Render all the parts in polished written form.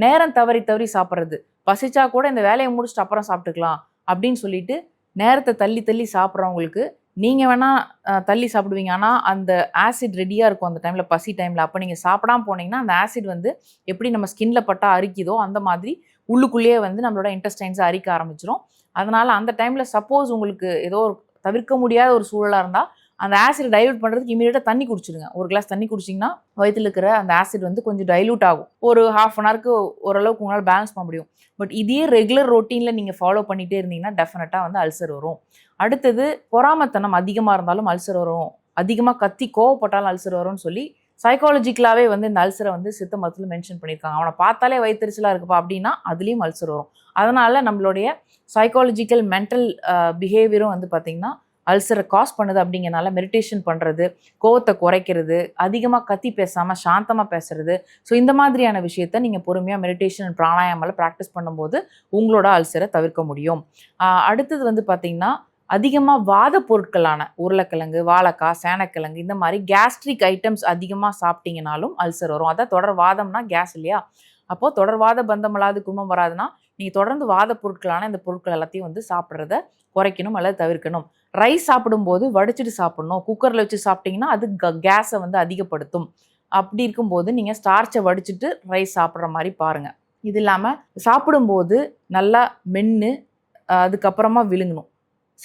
நேரம் தவறி தவறி சாப்பிட்றது. பசிச்சா கூட இந்த வேலையை முடிச்சுட்டு அப்புறம் சாப்பிட்டுக்கலாம் அப்படின்னு சொல்லிட்டு நேரத்தை தள்ளி தள்ளி சாப்பிட்றவங்களுக்கு நீங்கள் வேணால் தள்ளி சாப்பிடுவீங்க. ஆனால் அந்த ஆசிட் ரெடியாக இருக்கும் அந்த டைமில், பசி டைமில். அப்போ நீங்கள் சாப்பிடாம போனீங்கன்னா அந்த ஆசிட் வந்து எப்படி நம்ம ஸ்கின்ல பட்டா அரிக்குதோ அந்த மாதிரி உள்ளுக்குள்ளேயே வந்து நம்மளோட இன்டெஸ்டைன்ஸை அரிக்க ஆரம்பிச்சிடும். அதனால் அந்த டைமில் சப்போஸ் உங்களுக்கு ஏதோ ஒரு தவிர்க்க முடியாத ஒரு சூழலாக இருந்தால் அந்த ஆசிட் டைல்யூட் பண்ணுறதுக்கு இமீடியட்டாக தண்ணி குடிச்சிடுங்க. ஒரு கிளாஸ் தண்ணி குடிச்சிங்கன்னா வயிற்றில் இருக்கிற அந்த ஆசிட் வந்து கொஞ்சம் டைல்யூட் ஆகும். ஒரு ½ அன் ஹவருக்கு ஓரளவுக்கு உங்களால் பேலன்ஸ் பண்ண முடியும். பட் இதே ரெகுலர் ரொட்டீனில் நீங்கள் ஃபாலோ பண்ணிகிட்டே இருந்தீங்கன்னா டெஃபினட்டாக வந்து அல்சர் வரும். அடுத்தது பொறாமத்தனம் அதிகமாக இருந்தாலும் அல்சர் வரும். அதிகமாக கத்தி கோவப்பட்டாலும் அல்சர் வரும்னு சொல்லி சைக்காலஜிக்கலாகவே வந்து இந்த அல்சரை வந்து சித்த மருத்துவத்தில் மென்ஷன் பண்ணியிருக்காங்க. அவனை பார்த்தாலே வயிற்றுச்சலாக இருக்குப்பா அப்படின்னா அதுலேயும் அல்சர் வரும். அதனால் நம்மளுடைய சைக்காலஜிக்கல் மென்டல் பிஹேவியரும் வந்து பார்த்திங்கன்னா அல்சரை காஸ் பண்ணுது. அப்படிங்கிறனால மெடிடேஷன் பண்ணுறது, கோவத்தை குறைக்கிறது, அதிகமாக கத்தி பேசாமல் சாந்தமாக பேசுறது, ஸோ இந்த மாதிரியான விஷயத்த நீங்கள் பொறுமையாக மெடிடேஷன் பிராணாயாமால ப்ராக்டிஸ் பண்ணும்போது உங்களோட அல்சரை தவிர்க்க முடியும். அடுத்தது வந்து பார்த்திங்கன்னா அதிகமாக வாத பொருட்களான உருளைக்கிழங்கு, வாழைக்காய், சேனக்கிழங்கு இந்த மாதிரி கேஸ்ட்ரிக் ஐட்டம்ஸ் அதிகமாக சாப்பிட்டீங்கனாலும் அல்சர் வரும். அதான் தொடர் வாதம்னா கேஸ் இல்லையா? அப்போது தொடர்வாத பந்தமல்லாது குடும்பம் வராதுன்னா நீங்கள் தொடர்ந்து வாத பொருட்களான இந்த பொருட்கள் எல்லாத்தையும் வந்து சாப்பிட்றத குறைக்கணும் அல்லது தவிர்க்கணும். ரைஸ் சாப்பிடும்போது வடிச்சிட்டு சாப்பிடணும். குக்கரில் வச்சு சாப்பிட்டீங்கன்னா அது கேஸை வந்து அதிகப்படுத்தும். அப்படி இருக்கும்போது நீங்கள் ஸ்டார்ச்சை வடிச்சிட்டு ரைஸ் சாப்பிட்ற மாதிரி பாருங்கள். இது இல்லாமல் சாப்பிடும்போது நல்லா மென்று அதுக்கப்புறமா விழுங்கணும்.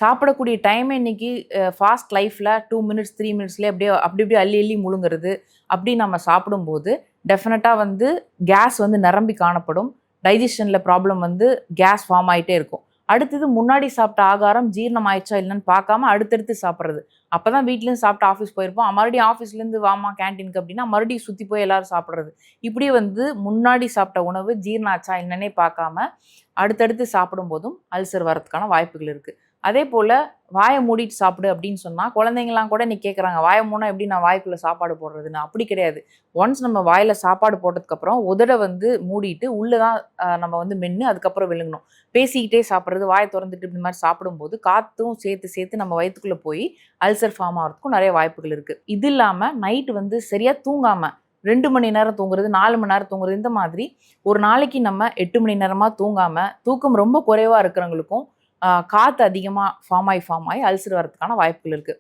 சாப்பிடக்கூடிய டைமை இன்றைக்கி ஃபாஸ்ட் லைஃப்பில் 2 மினிட்ஸ் 3 மினிட்ஸ்லேயே அப்படி அள்ளி அள்ளி முழுங்கிறது. அப்படி நம்ம சாப்பிடும்போது டெஃபினட்டாக வந்து கேஸ் வந்து நிரம்பி காணப்படும். டைஜஷனில் ப்ராப்ளம் வந்து கேஸ் ஃபார்ம் ஆகிட்டே இருக்கும். அடுத்தது முன்னாடி சாப்பிட்ட ஆகாரம் ஜீரணம் ஆயிடுச்சா இல்லைன்னு பார்க்காம அடுத்தடுத்து சாப்பிட்றது. அப்போ தான் வீட்லேருந்து சாப்பிட்டு ஆஃபீஸ் போயிருப்போம். மறுபடியும் ஆஃபீஸ்லேருந்து வாமா கேன்டீனுக்கு அப்படின்னா மறுபடியும் சுற்றி போய் எல்லோரும் சாப்பிட்றது. இப்படி வந்து முன்னாடி சாப்பிட்ட உணவு ஜீரணம் ஆச்சா என்னன்னே பார்க்காம அடுத்தடுத்து சாப்பிடும்போதும் அல்சர் வரதுக்கான வாய்ப்புகள் இருக்குது. அதே போல் வாயை மூடிட்டு சாப்பிடு அப்படின்னு சொன்னால் குழந்தைங்களாம் கூட நீ கேட்குறாங்க, வாயை மூணா எப்படி நான் வாய்க்குள்ளே சாப்பாடு போடுறதுன்னு. அப்படி கிடையாது. ஒன்ஸ் நம்ம வாயில் சாப்பாடு போட்டதுக்கப்புறம் உதட வந்து மூடிட்டு உள்ளே தான் நம்ம வந்து மென்று அதுக்கப்புறம் விழுங்கணும். பேசிக்கிட்டே சாப்பிட்றது, வாயை திறந்துட்டு இப்படி மாதிரி சாப்பிடும்போது காற்றும் சேர்த்து நம்ம வயிற்றுக்குள்ளே போய் அல்சர் ஃபார்ம் ஆகிறதுக்கும் நிறைய வாய்ப்புகள் இருக்குது. இது இல்லாமல் நைட்டு வந்து சரியாக தூங்காமல் 2 மணி நேரம் தூங்குறது, 4 மணி நேரம் தூங்குறது, இந்த மாதிரி ஒரு நாளைக்கு நம்ம 8 மணி நேரமாக தூங்காமல் தூக்கம் ரொம்ப குறைவாக இருக்கிறவங்களுக்கும் காற்று அதிகமாக ஃபார்ம் ஆகி அல்சர் வரதுக்கான வாய்ப்புகள் இருக்குது.